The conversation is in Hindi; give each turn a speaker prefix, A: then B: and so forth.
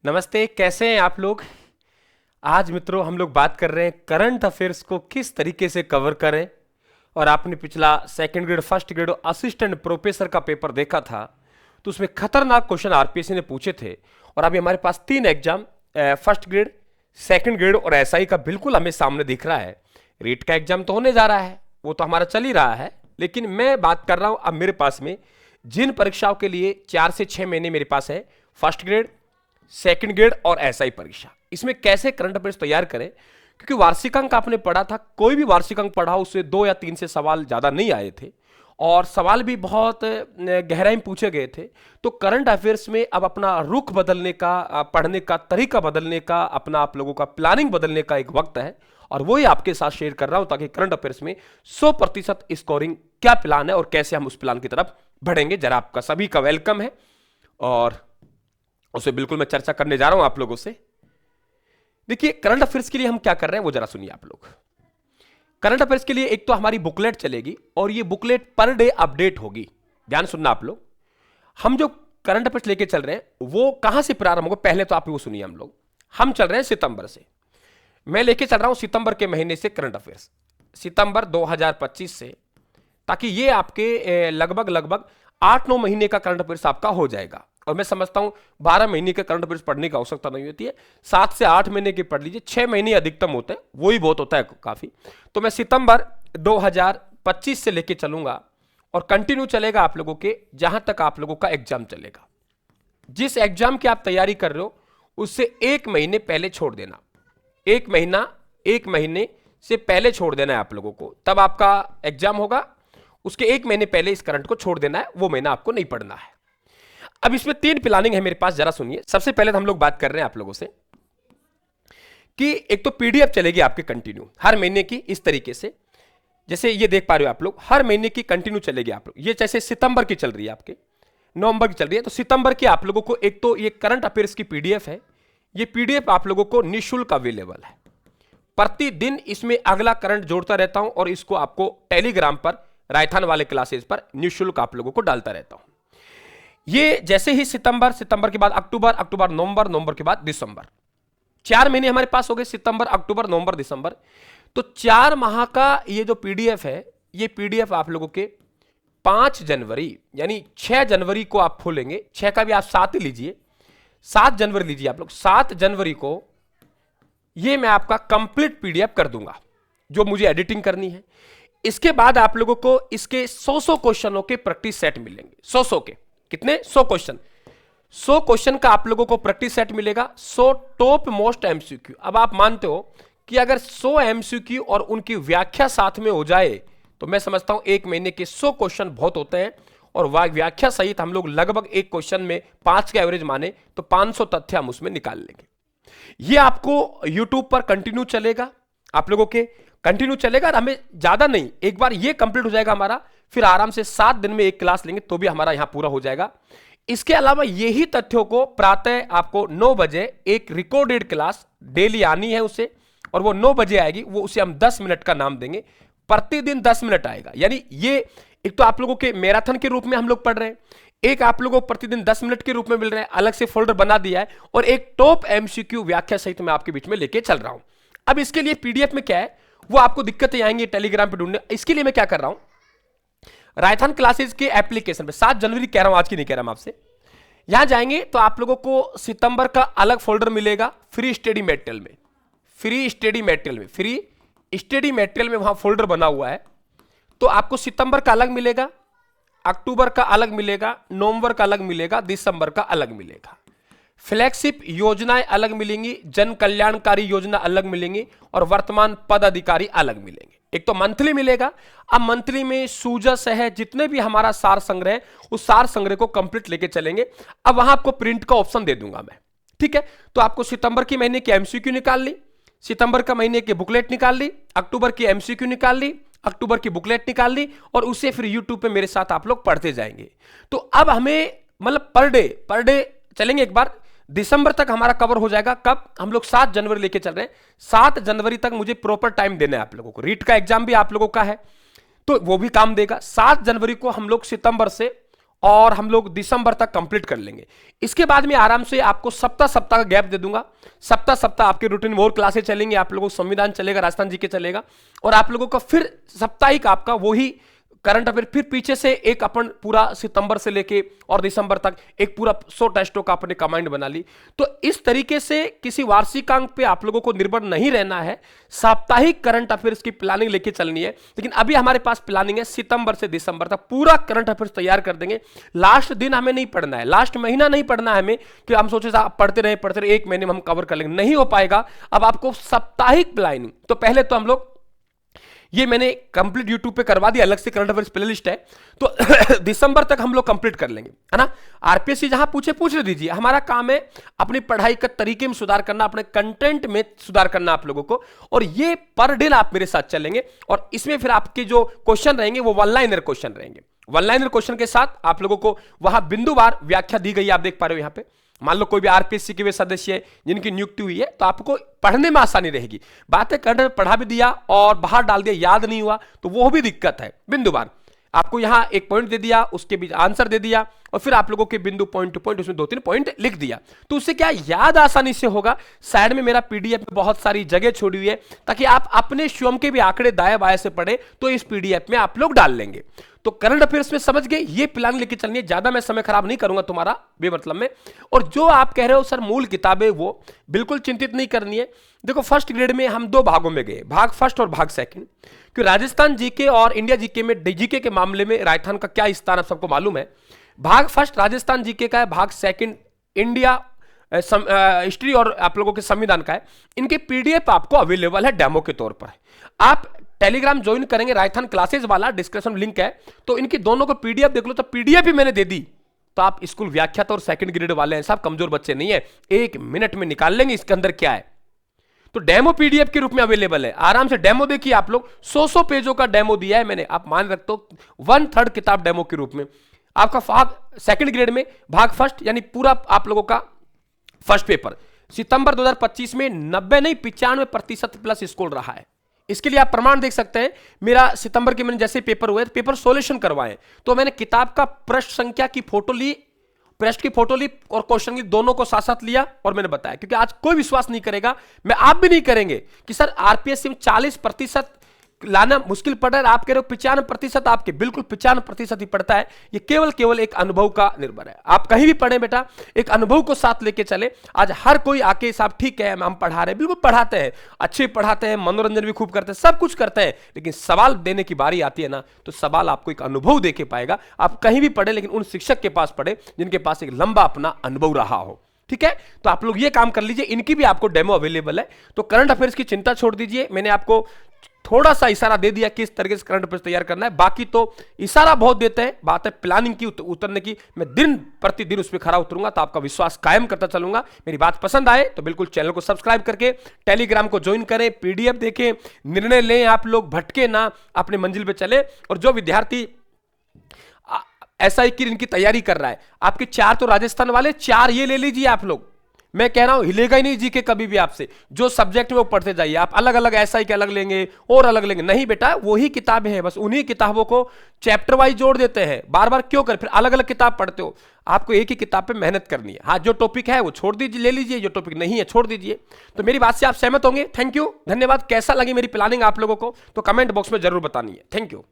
A: नमस्ते, कैसे हैं आप लोग। आज मित्रों हम लोग बात कर रहे हैं करंट अफेयर्स को किस तरीके से कवर करें। और आपने पिछला सेकंड ग्रेड, फर्स्ट ग्रेड और असिस्टेंट प्रोफेसर का पेपर देखा था, तो उसमें खतरनाक क्वेश्चन आरपीएससी ने पूछे थे। और अभी हमारे पास 3 exam, first grade, second grade और एसआई का बिल्कुल हमें सामने दिख रहा है। रीट का एग्जाम तो होने जा रहा है, वो तो हमारा चल ही रहा है, लेकिन मैं बात कर रहा हूं अब मेरे पास में जिन परीक्षाओं के लिए 4 से 6 महीने मेरे पास है, फर्स्ट ग्रेड, सेकंड ग्रेड और एसआई परीक्षा, इसमें कैसे करंट अफेयर्स तैयार करें। क्योंकि वार्षिक अंक आपने पढ़ा था, कोई भी वार्षिक अंक पढ़ा उससे 2 या 3 से सवाल ज्यादा नहीं आए थे और सवाल भी बहुत गहराई में पूछे गए थे। तो करंट अफेयर्स में अब अपना रुख बदलने का, पढ़ने का तरीका बदलने का, अपना आप लोगों का प्लानिंग बदलने का एक वक्त है और वही आपके साथ शेयर कर रहा हूं, ताकि करंट अफेयर्स में 100% स्कोरिंग क्या प्लान है और कैसे हम उस प्लान की तरफ बढ़ेंगे। जरा आपका सभी का वेलकम है और उसे बिल्कुल मैं चर्चा करने जा रहा हूं आप लोगों से। देखिए, करंट अफेयर्स के लिए हम क्या कर रहे हैं वो जरा सुनिए आप लोग। करंट अफेयर्स के लिए एक तो हमारी बुकलेट चलेगी और ये बुकलेट पर डे अपडेट होगी। ध्यान सुनना आप लोग। हम जो करंट अफेयर्स लेके चल रहे हैं वो कहां से प्रारंभ होगा, पहले तो आप वो सुनिए। हम चल रहे हैं सितंबर से। मैं लेके चल रहा हूं सितंबर के महीने से करंट अफेयर्स, सितंबर 2025 से, ताकि ये आपके लगभग 8-9 महीने का करंट अफेयर्स आपका हो जाएगा। और मैं समझता हूं 12 महीने के करंट अफेयर्स पढ़ने की आवश्यकता नहीं होती है, 7 से 8 महीने के पढ़ लीजिए, 6 महीने अधिकतम होते हैं, वही बहुत होता है काफी। तो मैं सितंबर 2025 से लेके चलूंगा और कंटिन्यू चलेगा आप लोगों के, जहां तक आप लोगों का एग्जाम चलेगा। जिस एग्जाम की आप तैयारी कर रहे हो उससे 1 महीने पहले छोड़ देना। 1 महीने से पहले छोड़ देना है आप लोगों को, तब आपका एग्जाम होगा। उसके 1 महीने पहले इस करंट को छोड़ देना है, वो महीना आपको नहीं पढ़ना है। अब इसमें 3 प्लानिंग है मेरे पास, जरा सुनिए। सबसे पहले तो हम लोग बात कर रहे हैं आप लोगों से कि एक तो पीडीएफ चलेगी आपके कंटिन्यू हर महीने की, इस तरीके से जैसे ये देख पा रहे हो आप लोग, हर महीने की कंटिन्यू चलेगी आप लोग। ये जैसे सितंबर की चल रही है, आपके नवंबर की चल रही है, तो सितंबर की आप लोगों को एक तो ये करंट अफेयर्स की पीडीएफ है। ये पीडीएफ आप लोगों को निःशुल्क अवेलेबल है। प्रतिदिन इसमें अगला करंट जोड़ता रहता हूं और इसको आपको टेलीग्राम पर, रायथान वाले क्लासेस पर निःशुल्क आप लोगों को डालता रहता हूं। ये जैसे ही सितंबर के बाद अक्टूबर, नवंबर के बाद दिसंबर, 4 महीने हमारे पास हो गए, सितंबर, अक्टूबर, नवंबर, दिसंबर। तो 4 माह का ये जो पीडीएफ है, ये पीडीएफ आप लोगों के 5 जनवरी यानी 6 जनवरी को आप खोलेंगे। 6 का भी आप 7 ही लीजिए, 7 जनवरी लीजिए आप लोग। 7 जनवरी को ये मैं आपका कंप्लीट पीडीएफ कर दूंगा, जो मुझे एडिटिंग करनी है। इसके बाद आप लोगों को इसके 100 क्वेश्चनों के प्रैक्टिस सेट मिलेंगे। 100 के कितने, 100 क्वेश्चन, 100 क्वेश्चन का आप लोगों को प्रैक्टिस सेट मिलेगा। 100 टॉप मोस्ट एमसीक्यू। अब आप मानते हो कि अगर 100 एमसीक्यू और उनकी व्याख्या साथ में हो जाए तो मैं समझता हूं 1 महीने के 100 क्वेश्चन बहुत होते हैं। और व्याख्या सहित हम लोग लगभग एक क्वेश्चन में 5 के एवरेज माने तो 500 तथ्य हम उसमें निकाल लेंगे। ये आपको यूट्यूब पर कंटिन्यू चलेगा, आप लोगों के कंटिन्यू चलेगा। और हमें ज्यादा नहीं, एक बार ये कंप्लीट हो जाएगा हमारा, फिर आराम से 7 दिन में एक क्लास लेंगे तो भी हमारा यहां पूरा हो जाएगा। इसके अलावा यही तथ्यों को प्रातः आपको 9 बजे एक रिकॉर्डेड क्लास डेली आनी है उसे, और वो 9 बजे आएगी। वो उसे हम 10 मिनट का नाम देंगे, प्रतिदिन 10 मिनट आएगा। यानी ये एक तो आप लोगों के मैराथन के रूप में हम लोग पढ़ रहे हैं, एक आप लोगों को प्रतिदिन 10 मिनट के रूप में मिल रहे हैं, अलग से फोल्डर बना दिया है, और एक टॉप एमसीक्यू व्याख्या सहित मैं आपके बीच में लेके चल रहा हूं। अब इसके लिए पीडीएफ में क्या है, वो आपको दिक्कतें आएंगी टेलीग्राम पे ढूंढने। इसके लिए मैं क्या कर रहा हूं, रायथान क्लासेस के एप्लीकेशन पे 7 जनवरी कह रहा हूं, आज की नहीं कह रहा हूं आपसे। यहां जाएंगे तो आप लोगों को सितंबर का अलग फोल्डर मिलेगा फ्री स्टडी मटेरियल में। फ्री स्टडी मटेरियल में वहां फोल्डर बना हुआ है। तो आपको सितंबर का अलग मिलेगा, अक्टूबर का अलग मिलेगा, नवंबर का अलग मिलेगा, दिसंबर का अलग मिलेगा। फ्लैगशिप योजनाएं अलग मिलेंगी, जन कल्याणकारी योजना अलग मिलेंगी, और वर्तमान पदाधिकारी अलग मिलेंगे। एक तो मंथली मिलेगा। अब मंथली में सूजस है, जितने भी हमारा सार संग्रह है, उस सार संग्रह को कंप्लीट लेके चलेंगे। अब वहां आपको प्रिंट का ऑप्शन दे दूंगा मैं, ठीक है। तो आपको सितंबर की महीने की एमसीक्यू निकाल ली, सितंबर का महीने की बुकलेट निकाल ली, अक्टूबर की एमसीक्यू निकाल ली, अक्टूबर की बुकलेट निकाल ली, और उसे फिर यूट्यूब पे मेरे साथ आप लोग पढ़ते जाएंगे। तो अब हमें मतलब पर डे चलेंगे। एक बार दिसंबर तक हमारा कवर हो जाएगा। कब, हम लोग 7 जनवरी लेके चल रहे हैं। 7 जनवरी तक मुझे प्रॉपर टाइम देना है आप लोगों को। रीट का एग्जाम भी आप लोगों का है तो वो भी काम देगा। 7 जनवरी को हम लोग सितंबर से और हम लोग दिसंबर तक कंप्लीट कर लेंगे। इसके बाद में आराम से आपको सप्ताह सप्ताह का गैप दे दूंगा। सप्ताह सप्ताह आपके रूटीन में और क्लासेस चलेंगे, आप लोगों को संविधान चलेगा, राजस्थान जी के चलेगा, और आप लोगों का फिर साप्ताहिक आपका वही करंट अफेयर, फिर पीछे से एक अपन पूरा सितंबर से लेके और दिसंबर तक एक पूरा 100 टेस्टों का अपने कमांड बना ली। तो इस तरीके से किसी वार्षिकांक पे आप लोगों को निर्भर नहीं रहना है, साप्ताहिक करंट अफेयर्स की प्लानिंग लेके चलनी है। लेकिन अभी हमारे पास प्लानिंग है सितंबर से दिसंबर तक पूरा करंट अफेयर्स तैयार कर देंगे। लास्ट दिन हमें नहीं पढ़ना है, लास्ट महीना नहीं पढ़ना है हमें कि हम सोचे पढ़ते रहे एक महीने में हम कवर कर लेंगे, नहीं हो पाएगा। अब आपको साप्ताहिक प्लानिंग, तो पहले तो हम लोग ये मैंने कंप्लीट यूट्यूब पे करवा दिया, अलग से करंट अफेयर्स प्लेलिस्ट है, तो दिसंबर तक हम लोग कंप्लीट कर लेंगे, है ना। आरपीएससी जहां पूछ ले दीजिए। हमारा काम है अपनी पढ़ाई का तरीके में सुधार करना, अपने कंटेंट में सुधार करना आप लोगों को, और ये पर डे आप मेरे साथ चलेंगे। और इसमें फिर आपके जो क्वेश्चन रहेंगे वो वन लाइनर क्वेश्चन रहेंगे। वन लाइनर क्वेश्चन के साथ आप लोगों को वहां बिंदुवार व्याख्या दी गई है, आप देख पा रहे हो यहां पे। मान लो कोई भी आरपीएससी के वे सदस्य है जिनकी नियुक्ति हुई है, तो आपको पढ़ने में आसानी रहेगी। बातें करने पढ़ा भी दिया और बाहर डाल दिया, याद नहीं हुआ तो वो भी दिक्कत है। बिंदुवार आपको यहां एक पॉइंट दे दिया, उसके बीच आंसर दे दिया, और फिर आप लोगों के बिंदु पॉइंट टू पॉइंट उसमें 2-3 पॉइंट लिख दिया, तो उससे क्या याद आसानी से होगा। साइड में मेरा पीडीएफ में बहुत सारी जगह छोड़ी हुई है ताकि आप अपने स्वयं के भी आंकड़े दाएं बाएं से पढ़े, तो इस पीडीएफ में आप लोग डाल लेंगे। तो करंट अफेयर्स में समझ गए, ये प्लान लेके चलनी है। ज्यादा मैं समय खराब नहीं करूंगा तुम्हारा बेमतलब में। और जो आप कह रहे हो सर मूल किताबें, वो बिल्कुल चिंतित नहीं करनी है। देखो फर्स्ट ग्रेड में हम 2 भागों में गए, भाग फर्स्ट और भाग सेकंड। क्योंकि राजस्थान जीके और इंडिया जीके में डीजीके के मामले में राजस्थान का क्या स्थान आप सबको मालूम है। भाग फर्स्ट राजस्थान जीके का है, भाग सेकंड इंडिया हिस्ट्री और आप लोगों के संविधान का है। इनके पीडीएफ आपको अवेलेबल है डेमो के तौर पर। आप टेलीग्राम ज्वाइन करेंगे, राजस्थान क्लासेस वाला डिस्क्रिप्शन लिंक है, तो इनकी दोनों को पीडीएफ देख लो। तो पीडीएफ ही मैंने दे दी, तो आप स्कूल व्याख्याता और सेकंड ग्रेड वाले हैं साहब, कमजोर बच्चे नहीं है, 1 मिनट में निकाल लेंगे इसके अंदर क्या है। तो डेमो पीडीएफ के रूप में अवेलेबल है, आराम से डेमो देखिए आप लोग। 100 पेजों का डेमो दिया है मैंने, आप मान रखते हो 1/3 किताब डेमो के रूप में। आपका भाग सेकंड ग्रेड में भाग फर्स्ट यानी पूरा आप लोगों का फर्स्ट पेपर सितंबर 2025 में 90 नहीं 95% प्लस स्कोर रहा है। इसके लिए आप प्रमाण देख सकते हैं। मेरा सितंबर के मैंने जैसे पेपर हुए, पेपर सॉल्यूशन करवाए, तो मैंने किताब का पृष्ठ संख्या की फोटो ली, पृष्ठ की फोटो ली और क्वेश्चन की दोनों को साथ साथ लिया और मैंने बताया। क्योंकि आज कोई विश्वास नहीं करेगा, मैं आप भी नहीं करेंगे कि सर आरपीएससी में 40% लाना मुश्किल पड़ रहा है। आप कह रहे हो 95% आपके, बिल्कुल 95% ही पड़ता है। ये केवल एक अनुभव का निर्भर है। आप कहीं भी पढ़े बेटा, एक अनुभव को साथ लेके चले। आज हर कोई आके साहब ठीक है हम पढ़ा रहे हैं, बिल्कुल पढ़ाते हैं, अच्छे पढ़ाते हैं, मनोरंजन भी खूब करते हैं, सब कुछ करते हैं, लेकिन सवाल देने की बारी आती है ना, तो सवाल आपको एक अनुभव देके पाएगा। आप कहीं भी पढ़े लेकिन उन शिक्षक के पास पढ़े जिनके पास एक लंबा अपना अनुभव रहा हो। ठीक है, तो आप लोग ये काम कर लीजिए। इनकी भी आपको डेमो अवेलेबल है। तो करंट अफेयर्स की चिंता छोड़ दीजिए, मैंने आपको थोड़ा सा इशारा दे दिया किस तरीके से करंट अफेयर्स तैयार करना है, बाकी तो इशारा बहुत देते हैं। बात है प्लानिंग की, उतरने की। मैं दिन प्रतिदिन उस पर खरा उतरूंगा, तो आपका विश्वास कायम करता चलूंगा। मेरी बात पसंद आए तो बिल्कुल चैनल को सब्सक्राइब करके टेलीग्राम को ज्वाइन करें, पीडीएफ देखें, निर्णय लें, आप लोग भटके ना, अपने मंजिल पे चले। और जो विद्यार्थी एसआई की इनकी तैयारी कर रहा है, आपके 4 तो राजस्थान वाले, 4 ये ले लीजिए आप लोग। मैं कह रहा हूं हिलेगा ही नहीं जीके कभी भी आपसे। जो सब्जेक्ट में वो पढ़ते जाइए, आप अलग अलग एसआई के अलग लेंगे और अलग लेंगे नहीं बेटा, वही किताबें हैं, बस उन्हीं किताबों को चैप्टर वाइज जोड़ देते हैं। बार बार क्यों कर, फिर अलग अलग किताब पढ़ते हो। आपको एक ही किताब पे मेहनत करनी है। हाँ, जो टॉपिक है वो छोड़ दीजिए, ले लीजिए, जो टॉपिक नहीं है छोड़ दीजिए। तो मेरी बात से आप सहमत होंगे। थैंक यू, धन्यवाद। कैसा लगी मेरी प्लानिंग आप लोगों को, तो कमेंट बॉक्स में जरूर बतानी है। Thank you.